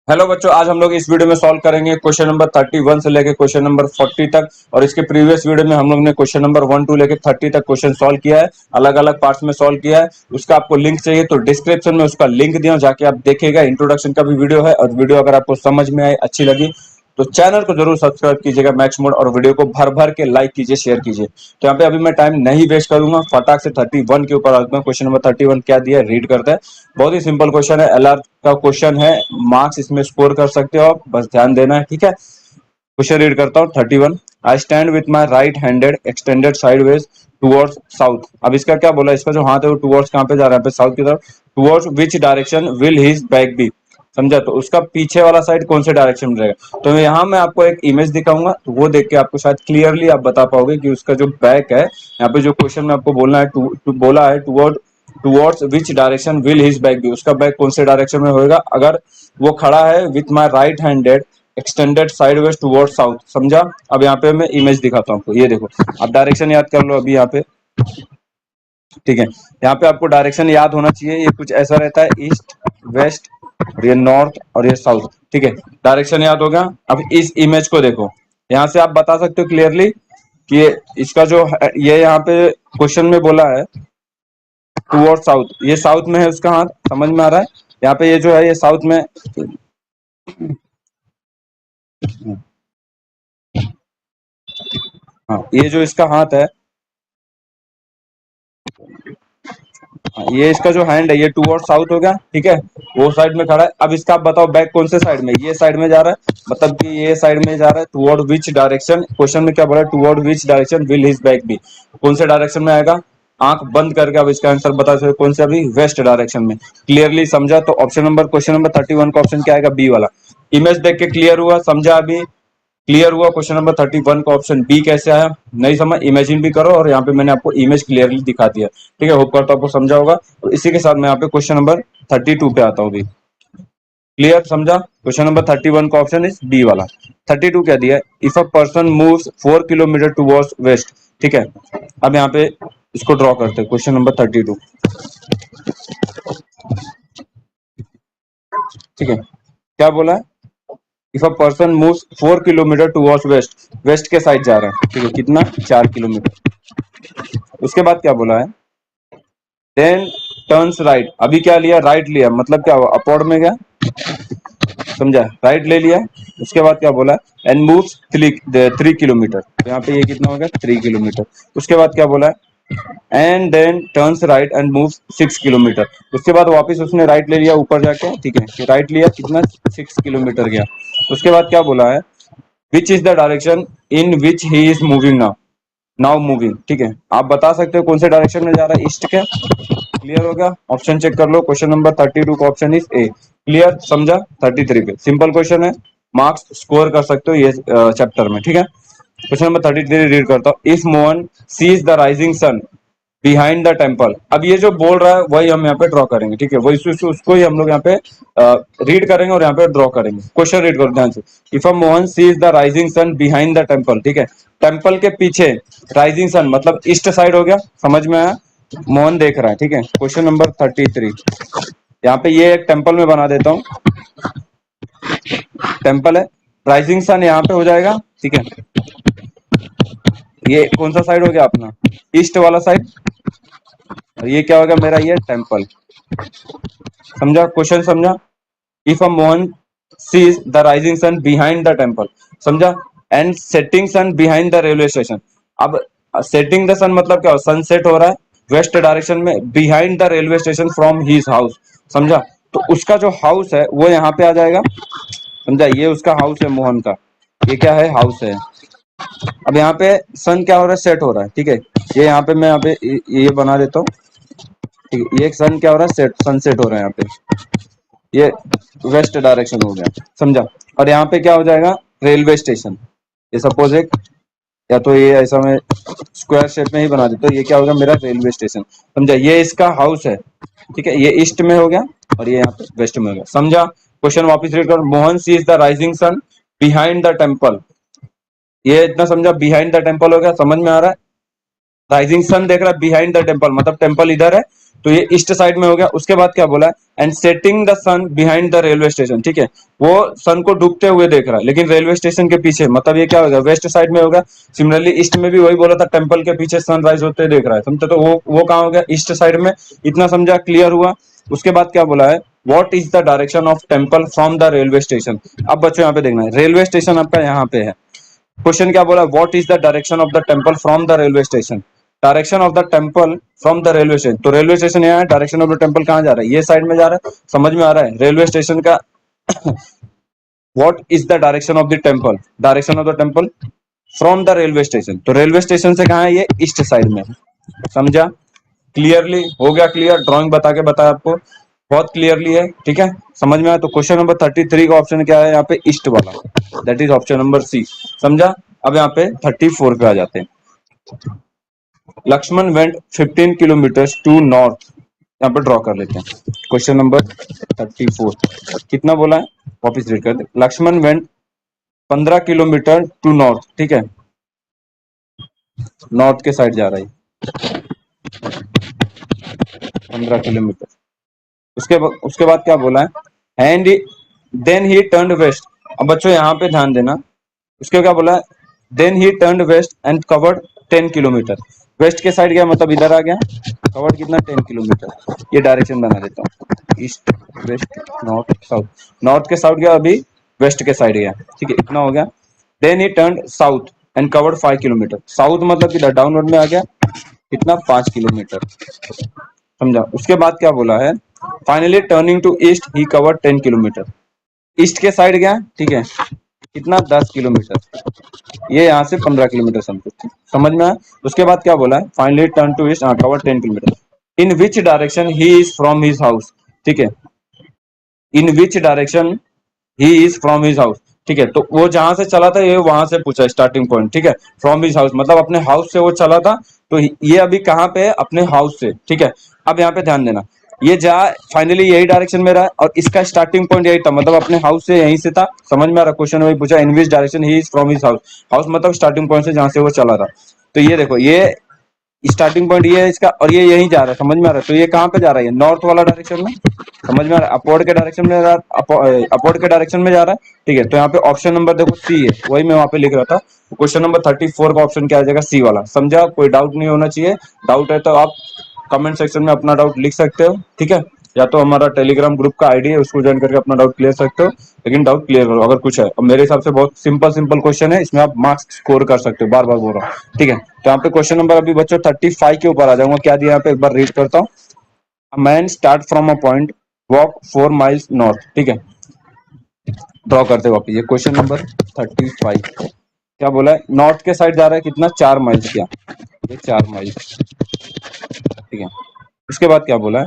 Hello बच्चों, आज हम लोग इस वीडियो में सॉल्व करेंगे क्वेश्चन नंबर 31 से लेके क्वेश्चन नंबर 40 तक। और इसके प्रीवियस वीडियो में हम लोग ने क्वेश्चन नंबर 1 टू लेके 30 तक क्वेश्चन सॉल्व किया है, अलग अलग पार्ट्स में सॉल्व किया है। उसका आपको लिंक चाहिए तो डिस्क्रिप्शन में उसका लिंक दिया, जाके आप देखिएगा। इंट्रोडक्शन का भी वीडियो है, और वीडियो अगर आपको समझ में आए, अच्छी लगी तो चैनल को जरूर सब्सक्राइब कीजिएगा मैक्स मोड, और वीडियो को भर भर के लाइक कीजिए, शेयर कीजिए। तो यहाँ पे अभी मैं टाइम नहीं वेस्ट करूंगा, फटाक से 31 के ऊपर आता हूँ। क्वेश्चन नंबर 31 क्या दिया है रीड करते हैं। बहुत ही सिंपल क्वेश्चन है, एलआर का क्वेश्चन है, मार्क्स इसमें स्कोर कर सकते हो आप, बस ध्यान देना है, ठीक है। क्वेश्चन रीड करता हूँ 31। I stand with my right handed extended sideways towards south. अब इसका क्या बोला, इसका जो हाथ है वो टुवर्ड्स कहाँ पे जा रहा है, पे साउथ की तरफ। Towards which direction will his back be, समझा। तो उसका पीछे वाला साइड कौन से डायरेक्शन में रहेगा। तो यहाँ मैं आपको एक इमेज दिखाऊंगा, तो वो देख के आपको शायद क्लियरली आप बता पाओगे कि उसका जो बैक है, यहाँ पे जो क्वेश्चन में आपको बोलना है, बोला है towards which direction will his back be, उसका बैक कौन से डायरेक्शन में होगा। अगर वो खड़ा है with my right handed extended sideways toward south, समझा। अब यहाँ पे मैं इमेज दिखाता हूँ आपको, ये देखो। आप डायरेक्शन याद कर लो अभी यहाँ पे, ठीक है। यहाँ पे आपको डायरेक्शन याद होना चाहिए, ये कुछ ऐसा रहता है, ईस्ट वेस्ट, और ये नॉर्थ और ये साउथ, ठीक है। डायरेक्शन याद होगा। अब इस इमेज को देखो, यहाँ से आप बता सकते हो क्लियरली कि इसका जो ये यहाँ पे क्वेश्चन में बोला है टुवर्ड साउथ, ये साउथ में है उसका हाथ, समझ में आ रहा है। यहाँ पे ये जो है ये साउथ में, हाँ ये जो इसका हाथ है, ये इसका जो हैंड है ये टुवर्ड साउथ हो गया, ठीक है। वो साइड में खड़ा है। अब इसका आप बताओ बैक कौन से साइड में, ये साइड में जा रहा है, मतलब कि ये साइड में जा रहा है। टुवर्ड विच डायरेक्शन, क्वेश्चन में क्या बोला है, toward which direction will his back be, कौन से डायरेक्शन में आएगा। आंख बंद करके अब इसका आंसर बता सकते कौन से, अभी वेस्ट डायरेक्शन में। क्लियरली समझा। तो ऑप्शन नंबर, क्वेश्चन नंबर 31 का ऑप्शन क्या आएगा, बी वाला। इमेज देख के क्लियर हुआ, समझा अभी। क्लियर हुआ क्वेश्चन नंबर 31 का ऑप्शन बी कैसे आया, नहीं समझ, इमेजिन भी करो, और यहाँ पे मैंने आपको इमेज क्लियरली दिखा दिया, ठीक है। होप करता हूं आपको समझा होगा। तो इसी के साथ मैं यहाँ पे क्वेश्चन नंबर 32 पे आता हूँ अभी। क्लियर, समझा। क्वेश्चन नंबर 31 का ऑप्शन इज बी वाला। 32 क्या दिया है, if a person moves 4 kilometre towards waste, ठीक है। अब यहाँ पे इसको ड्रॉ करते हैं, क्वेश्चन नंबर 32, ठीक है। क्या बोला है, if a person moves 4 kilometre towards west, west के साइड जा रहा है, ठीक है। कितना, 4 किलोमीटर। उसके बाद क्या बोला है, देन टर्न्स राइट। अभी क्या लिया, राइट लिया, मतलब क्या हुआ, अपवर्ड में गया, समझा, राइट ले लिया। उसके बाद क्या बोला, एंड मूव्स 3 किलोमीटर, यहाँ पे ये कितना हो गया, 3 किलोमीटर। उसके बाद क्या बोला है, and then turns right and moves 6 kilometre. उसके बाद वापस उसने राइट ले लिया ऊपर जाके, ठीक है। राइट लिया, कितना, 6 किलोमीटर गया। उसके बाद क्या बोला है, which is the direction in which he is moving now, now moving, ठीक है। आप बता सकते हो कौन से डायरेक्शन में जा रहा है, ईस्ट के। क्लियर हो गया, ऑप्शन चेक कर लो। क्वेश्चन नंबर 32 का ऑप्शन इज ए। क्लियर, समझा। 33 पे सिंपल क्वेश्चन है, मार्क्स स्कोर कर सकते हो ये चैप्टर में, ठीक है। क्वेश्चन नंबर 33 रीड करता हूँ। If Mohan sees the rising sun behind the temple, अब ये जो बोल रहा है वही हम यहाँ पे ड्रॉ करेंगे, ठीक है। वही उसको ही हम लोग यहाँ पे रीड करेंगे और यहाँ पे ड्रॉ करेंगे। क्वेश्चन रीड करो ध्यान से। If a Mohan sees the rising sun behind the temple, ठीक है। टेम्पल के पीछे राइजिंग सन मतलब ईस्ट साइड हो गया, समझ में आया। मोहन देख रहा है, ठीक है। क्वेश्चन नंबर 33, यहाँ पे ये एक टेम्पल में बना देता हूँ, टेम्पल है। राइजिंग सन यहाँ पे हो जाएगा, ठीक है। ये कौन सा साइड हो गया अपना, ईस्ट वाला साइड। और ये क्या होगा मेरा, ये टेम्पल, समझा। क्वेश्चन समझा। If a Mohan sees the rising sun behind the temple, समझा, and setting sun behind the railway station. अब सेटिंग द सन मतलब क्या, सनसेट हो रहा है वेस्ट डायरेक्शन में, behind the railway station from his house, समझा। तो उसका जो हाउस है वो यहाँ पे आ जाएगा, समझा। ये उसका हाउस है मोहन का, ये क्या है, हाउस है। अब यहाँ पे सन क्या हो रहा है, सेट हो रहा है, ठीक है। ये यहाँ पे मैं यहाँ पे ये बना देता हूँ, ठीक है। ये सन क्या हो रहा है, सेट, सनसेट हो रहा है यहाँ पे, ये वेस्ट डायरेक्शन हो गया, समझा। और यहाँ पे क्या हो जाएगा, रेलवे स्टेशन। ये सपोज एक, या तो ये ऐसा मैं स्क्वायर शेप में ही बना देता हूँ, ये क्या होगा मेरा, रेलवे स्टेशन, समझा। ये इसका हाउस है, ठीक है। ये ईस्ट में हो गया और ये यहाँ पे वेस्ट में हो गया, समझा। क्वेश्चन वापस रीड कर, Mohan sees the rising sun behind the temple, ये इतना समझा, बिहाइंड द टेम्पल हो गया, समझ में आ रहा है। राइजिंग सन देख रहा है बिहाइंड द टेम्पल, मतलब टेम्पल इधर है तो ये ईस्ट साइड में हो गया। उसके बाद क्या बोला है, and setting the sun behind the railway station, ठीक है, वो सन को डूबते हुए देख रहा है लेकिन रेलवे स्टेशन के पीछे, मतलब ये क्या होगा, वेस्ट साइड में होगा। सिमिलरली ईस्ट में भी वही बोला था, टेम्पल के पीछे सनराइज होते देख रहा है, समझे, तो वो कहाँ हो गया, ईस्ट साइड में। इतना समझा, क्लियर हुआ। उसके बाद क्या बोला है, what is the direction of temple from the railway station. अब बच्चों यहाँ पे देखना है, रेलवे स्टेशन आपका यहाँ पे है। क्वेश्चन क्या बोला, what is the direction of the temple from the railway station. Direction of the temple from the railway station, तो रेलवे स्टेशन यहाँ है, डायरेक्शन ऑफ द टेम्पल कहाँ जा रहा है, ये साइड में जा रहा है, समझ में आ रहा है रेलवे स्टेशन का। What is the direction of the temple, direction of the temple from the railway station, तो रेलवे स्टेशन से कहाँ है, ये ईस्ट साइड में। समझा, क्लियरली हो गया, क्लियर, ड्राइंग बता के बताया आपको, बहुत क्लियरली है, ठीक है, समझ में आया। तो क्वेश्चन नंबर 33 का ऑप्शन क्या है यहाँ पे, ईस्ट वाला, that is option number C. समझा। अब यहाँ पे 34 पे आ जाते हैं। Lakshman went 15 kilometre to north, यहाँ पे ड्रॉ कर लेते हैं। क्वेश्चन नंबर 34 कितना बोला है, वापिस रीड कर दे। Lakshman went 15 kilometre to north, ठीक है, नॉर्थ के साइड जा रहा है 15 किलोमीटर। उसके बाद क्या बोला है, and then he turn west. अब बच्चों यहाँ पे ध्यान देना, उसके क्या बोला है, then he turn west and covered 10 kilometre. West के साइड गया, मतलब इधर आ गया, कवर्ड कितना, 10 किलोमीटर। ये डायरेक्शन बना देता हूँ, east west north south, north के साउथ गया, अभी वेस्ट के साइड गया, ठीक है, इतना हो गया। Then he turn south and covered 5 kilometre, south मतलब किधर, डाउनवर्ड में आ गया, कितना, 5 किलोमीटर। समझा। उसके बाद क्या बोला है, finally turning to east he cover 10 kilometre. East के साइड गया, ठीक है, कितना, 10 किलोमीटर। ये यहाँ से 15 किलोमीटर समथिंग, समझ में आया। उसके बाद क्या बोला है, finally turn to east, cover 10 kilometre. In which direction he is from his house, ठीक है, in which direction he is from his house, ठीक है, तो वो जहां से चला था, ये वहां से पूछा स्टार्टिंग पॉइंट, ठीक है, फ्रॉम हिज हाउस मतलब अपने हाउस से वो चला था, तो ये अभी कहाँ पे है, अपने हाउस से, ठीक है। अब यहाँ पे ध्यान देना, ये जा फाइनली यही डायरेक्शन में रहा और इसका स्टार्टिंग पॉइंट यही था, मतलब अपने हाउस से यहीं से था, समझ में आ रहा। क्वेश्चन वही पूछा, in which direction he is from his house, house मतलब स्टार्टिंग पॉइंट से जहां से वो चला था। तो ये देखो, ये स्टार्टिंग पॉइंट ये है इसका, और ये यहीं जा रहा है, समझ में आ रहा है। तो ये कहाँ पे जा रहा है, ये नॉर्थ वाला डायरेक्शन में, समझ में आ रहा है, अपवर्ड के डायरेक्शन में अपवर्ड के डायरेक्शन में जा रहा है, ठीक है। तो यहाँ पे ऑप्शन नंबर देखो सी है, वही मैं वहां पे लिख रहा था। क्वेश्चन नंबर 34 का ऑप्शन क्या आ जाएगा, सी वाला। समझा, कोई डाउट नहीं होना चाहिए, डाउट है तो आप कमेंट सेक्शन में अपना डाउट लिख सकते हो, ठीक है, या तो हमारा टेलीग्राम ग्रुप का आईडी है, उसको ज्वाइन करके अपना डाउट क्लियर सकते हो, लेकिन डाउट क्लियर करो अगर कुछ है। और मेरे हिसाब से बहुत सिंपल सिंपल क्वेश्चन है, इसमें आप मार्क्स स्कोर कर सकते हो, बार बार बोल रहा हूँ, ठीक है। तो यहाँ पे क्वेश्चन नंबर अभी बच्चों 35 के ऊपर आ जाऊंगा, क्या दिया यहाँ पे एक बार रीड करता हूँ। A man start from a point, walk 4 miles north, ठीक है, ड्रॉ करते वापिस। ये क्वेश्चन नंबर 35 क्या बोला है, नॉर्थ के साइड जा रहा है, कितना, 4 माइल्स, क्या, ये 4 माइल्स, ठीक है। उसके बाद क्या बोला है,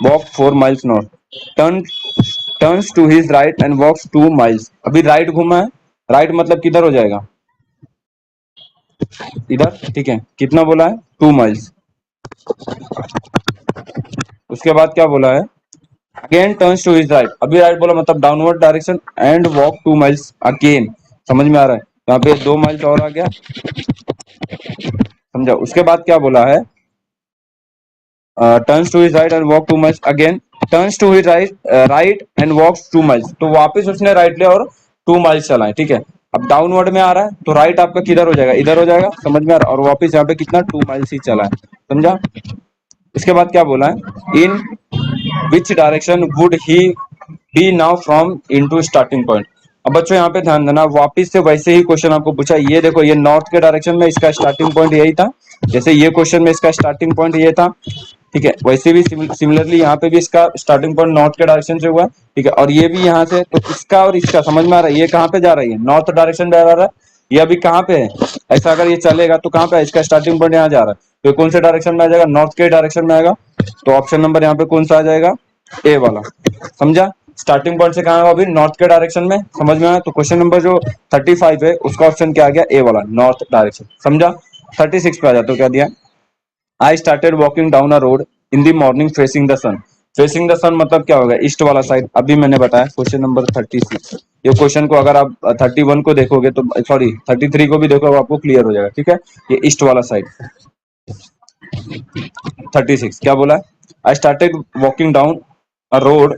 walk 4 miles north, turn turns to his right and walks 2 miles. अभी राइट घूमा है, राइट मतलब किधर हो जाएगा, इधर, ठीक है, कितना बोला है, 2 माइल्स। उसके बाद क्या बोला है, again turns to his right, अभी राइट बोला मतलब downward direction, and walk 2 miles again, समझ में आ रहा है, यहाँ पे 2 माइल्स और आ गया, समझा। उसके बाद क्या बोला है, turns to his right and walk 2 miles again, turns to his right and walks 2 miles, तो वापस उसने राइट लिया और 2 माइल्स चला है, ठीक है। अब डाउनवर्ड में आ रहा है तो राइट आपका किधर हो जाएगा, इधर हो जाएगा, समझ में आ रहा है, और वापस यहाँ पे कितना, 2 माइल्स ही चला है, समझा। इसके बाद क्या बोला है, in which direction would he be now from into starting point. अब बच्चों यहाँ पे ध्यान देना, वापिस से वैसे ही क्वेश्चन आपको पूछा, ये देखो, ये नॉर्थ के डायरेक्शन में इसका स्टार्टिंग पॉइंट यही था, जैसे ये क्वेश्चन में इसका स्टार्टिंग पॉइंट ये था, ठीक है, वैसे भी सिमिलरली यहाँ पे भी इसका स्टार्टिंग पॉइंट नॉर्थ के डायरेक्शन से हुआ, ठीक है, और ये भी यहाँ से, तो इसका और इसका समझ में आ रहा है, ये कहाँ पे जा रही है, नॉर्थ डायरेक्शन जा रहा है, ये अभी कहाँ पे है, ऐसा अगर ये चलेगा तो कहाँ पे है, इसका स्टार्टिंग पॉइंट यहाँ जा रहा है, तो कौन से डायरेक्शन में आ जाएगा, नॉर्थ के डायरेक्शन में आएगा। तो ऑप्शन नंबर यहाँ पे कौन सा आ जाएगा, ए वाला, समझा। स्टार्टिंग पॉइंट से कहाँ है, अभी नॉर्थ के डायरेक्शन में, समझ में आया। तो क्वेश्चन नंबर जो 35 है उसका ऑप्शन क्या आ गया, ए वाला, नॉर्थ डायरेक्शन, समझा। 36 पे आ जाता, तो क्या दिया, I started walking down a road in the morning facing the sun. Facing the sun मतलब क्या होगा, ईस्ट वाला साइड, अभी मैंने बताया क्वेश्चन नंबर 36। ये क्वेश्चन को अगर आप 31 को देखोगे तो, सॉरी 33 को भी देखोगे आपको क्लियर हो जाएगा, ठीक है। ये ईस्ट वाला साइड। 36 क्या बोला, I started walking down a road,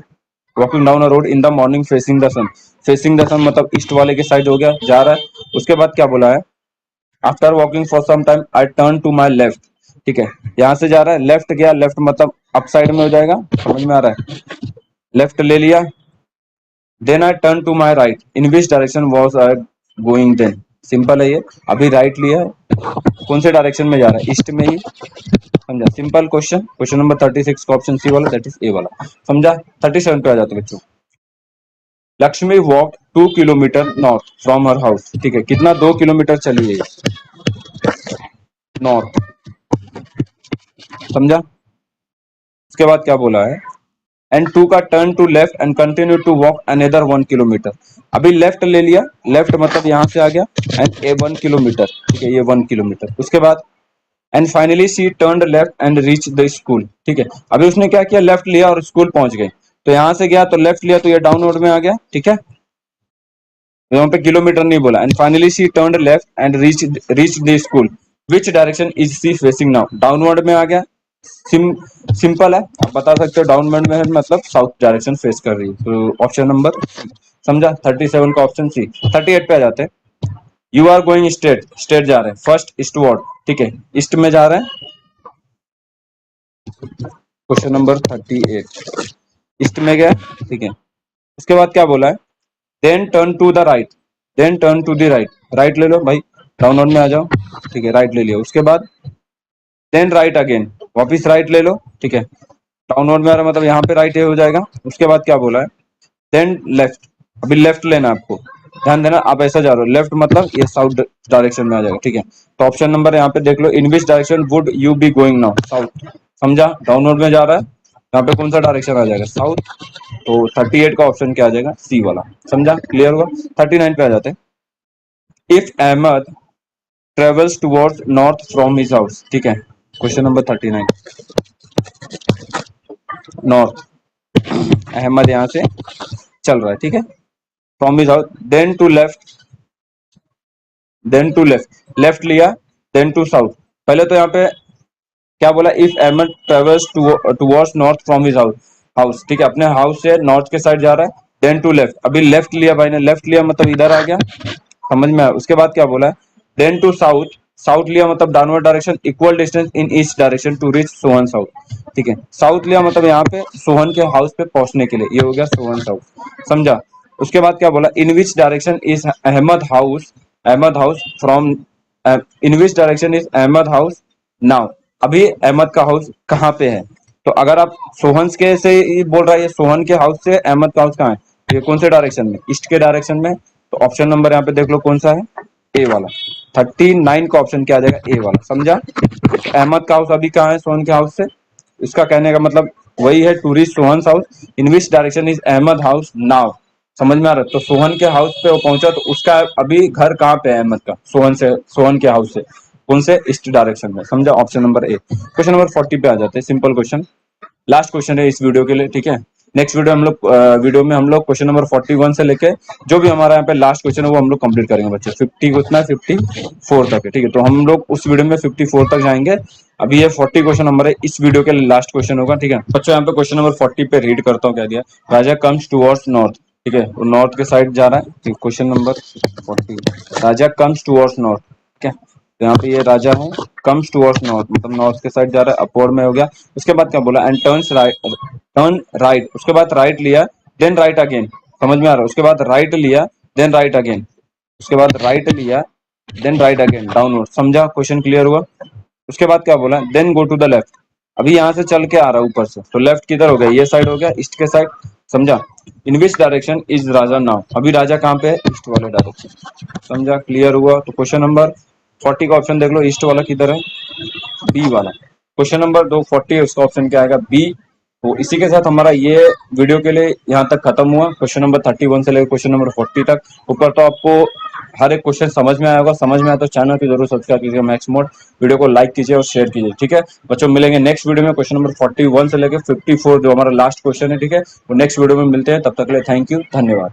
walking down a road in the morning facing the sun. Facing the sun मतलब ईस्ट वाले के साइड हो गया, जा रहा है। उसके बाद क्या बोला है, after walking for some time I turn to my left, ठीक है। यहाँ से जा रहा है, लेफ्ट गया, लेफ्ट मतलब अप साइड में हो जाएगा, समझ में आ रहा है, लेफ्ट ले लिया। Then I turn to my right, in which direction was I going then. Simple है ये, अभी राइट लिया है, कौन से डायरेक्शन में जा रहा है, ईस्ट में ही, समझा। सिंपल क्वेश्चन, क्वेश्चन नंबर 36 का ऑप्शन सी वाला, दैट इज ए वाला, समझा। 37 पे आ जाते बच्चों। Lakshmi walk 2 kilometre north from her house, ठीक है, कितना, 2 किलोमीटर चली है नॉर्थ, समझा। उसके बाद क्या बोला है, and took a turn to left and continue to walk another 1 kilometre. अभी लेफ्ट ले लिया, लेफ्ट मतलब यहाँ से आ गया, एंड ए 1 किलोमीटर, ठीक है, ये 1 किलोमीटर। उसके बाद and finally she turn left and reach the school, ठीक है। अभी उसने क्या किया, लेफ्ट लिया और स्कूल पहुंच गए। तो यहाँ से गया तो लेफ्ट लिया तो ये डाउनवर्ड में आ गया, ठीक है, यहाँ पे किलोमीटर नहीं बोला। And finally she turn left and reach the school, which direction is she facing now, downward में आ गया। सिंपल है, आप बता सकते हो डाउनवर्ड में है मतलब साउथ डायरेक्शन फेस कर रही है, तो ऑप्शन नंबर, समझा। 37 का ऑप्शन सी। 38 पे आ जाते हैं, you are going straight, straight जा रहे हैं, फर्स्ट ईस्टवर्ड, ठीक है, ईस्ट में जा रहे हैं, क्वेश्चन नंबर 38, ईस्ट में गया, ठीक है। उसके बाद क्या बोला है, then turn to the right, then turn to the right, right ले लो भाई, डाउनवर्ड में आ जाओ, ठीक है, राइट ले लिया। उसके बाद देन राइट अगेन, वापिस राइट ले लो, ठीक है, डाउनवर्ड में आ रहा मतलब यहाँ पे राइट हो जाएगा। उसके बाद क्या बोला है, देन लेफ्ट, अभी लेफ्ट लेना आपको, ध्यान देना, आप ऐसा जा रहे हो, लेफ्ट मतलब ये साउथ डायरेक्शन में आ जाएगा, ठीक है। तो ऑप्शन नंबर यहाँ पे देख लो, in which direction would you be going now, south, समझा, डाउनवर्ड में जा रहा है, यहाँ पे कौन सा डायरेक्शन आ जाएगा, साउथ। तो 38 का ऑप्शन क्या आ जाएगा, सी वाला, समझा, क्लियर हुआ। 39 पे आ जाते हैं, if Ahmad travels towards north from his house, ठीक है, क्वेश्चन नंबर 39, नॉर्थ, अहमद यहाँ से चल रहा है, ठीक है, from his house, then to left, then to left, left लिया, देन टू साउथ। पहले तो यहाँ पे क्या बोला, if Ahmad travels towards north from his house, house, ठीक है, अपने हाउस से नॉर्थ के साइड जा रहा है, देन टू लेफ्ट, अभी लेफ्ट लिया भाई ने, लेफ्ट लिया मतलब इधर आ गया, समझ में आया। उसके बाद क्या बोला है, देन टू साउथ, साउथ लिया मतलब downward direction, equal distance in east direction to reach Sohan south, ठीक है, साउथ लिया मतलब यहाँ पे सोहन के हाउस पे पहुंचने के लिए, ये हो गया सोहन साउथ, समझा। उसके बाद क्या बोला, in which direction is Ahmad house, Ahmad house from, in which direction is Ahmad house now, अभी अहमद का हाउस कहाँ पे है। तो अगर आप सोहन के से ही बोल रहा है, सोहन के हाउस से अहमद का हाउस कहाँ है, ये कौन से डायरेक्शन में, ईस्ट के डायरेक्शन में। तो ऑप्शन नंबर यहाँ पे देख लो कौन सा है, ए वाला। 39 का ऑप्शन क्या आ जाएगा, ए वाला, समझा। अहमद का हाउस अभी कहाँ है, सोहन के हाउस से, इसका कहने का मतलब वही है, to reach Sohan house, in which direction is Ahmad house now, समझ में आ रहा है। तो सोहन के हाउस पे वो पहुंचा, तो उसका अभी घर कहाँ पे है अहमद का, सोहन से, सोहन के हाउस से कौन से, ईस्ट डायरेक्शन में, समझा, option number A. Question number 40 पे आ जाते हैं, सिंपल क्वेश्चन, लास्ट क्वेश्चन है इस वीडियो के लिए, ठीक है। नेक्स्ट वीडियो में हम लोग क्वेश्चन नंबर 41 से लेके जो भी हमारा यहाँ पे लास्ट क्वेश्चन है वो हम लोग कंप्लीट करेंगे बच्चे, 50 उतना 54 तक है, ठीक है। तो हम लोग उस वीडियो में 54 तक जाएंगे। अभी ये 40 क्वेश्चन नंबर है, इस वीडियो के लास्ट क्वेश्चन होगा, ठीक है बच्चों। यहाँ पे क्वेश्चन नंबर 40 पे रीड करता हूँ क्या दिया, राजा कम्स टूवर्ड्स नॉर्थ, ठीक है, वो नॉर्थ के साइड जा रहा है, क्वेश्चन नंबर 40, राजा कम्स टूवर्ड्स नॉर्थ, ठीक है। तो यहाँ पे ये राजा है, कम्स टूवर्ड्स नॉर्थ मतलब नॉर्थ के साइड जा रहा है, अपवर्ड में हो गया। उसके बाद क्या बोला, and turns right, turn right, उसके बाद राइट लिया, देन राइट अगेन, समझ में आ रहा है। उसके बाद राइट लिया, देन राइट अगेन, उसके बाद राइट लिया, देन राइट अगेन, डाउनवर्ड, समझा, क्वेश्चन क्लियर हुआ। उसके बाद क्या बोला, then go to the left, अभी यहाँ से चल के आ रहा है ऊपर से, तो लेफ्ट किधर हो गया, ये साइड हो गया, ईस्ट के साइड, समझा। In which direction is Raja now, अभी राजा कहाँ पे है, ईस्ट वाले डायरेक्शन, समझा, क्लियर हुआ। तो क्वेश्चन नंबर 40 का ऑप्शन देख लो, ईस्ट वाला किधर है, बी वाला। क्वेश्चन नंबर 240 है, उसका ऑप्शन क्या आएगा, बी। तो इसी के साथ हमारा ये वीडियो के लिए यहाँ तक खत्म हुआ, क्वेश्चन नंबर 31 से लेकर क्वेश्चन नंबर 40 तक। ऊपर तो आपको हर एक क्वेश्चन समझ में आया होगा, समझ में आया तो चैनल की जरूर सब्सक्राइब कीजिए मैक्स मोड, वीडियो को लाइक कीजिए और शेयर कीजिए, ठीक है बच्चों। मिलेंगे नेक्स्ट वीडियो में क्वेश्चन नंबर 41 से लेकर 54 जो हमारा लास्ट क्वेश्चन है, ठीक है। वो नेक्स्ट वीडियो में मिलते हैं, तब तक के लिए थैंक यू, धन्यवाद।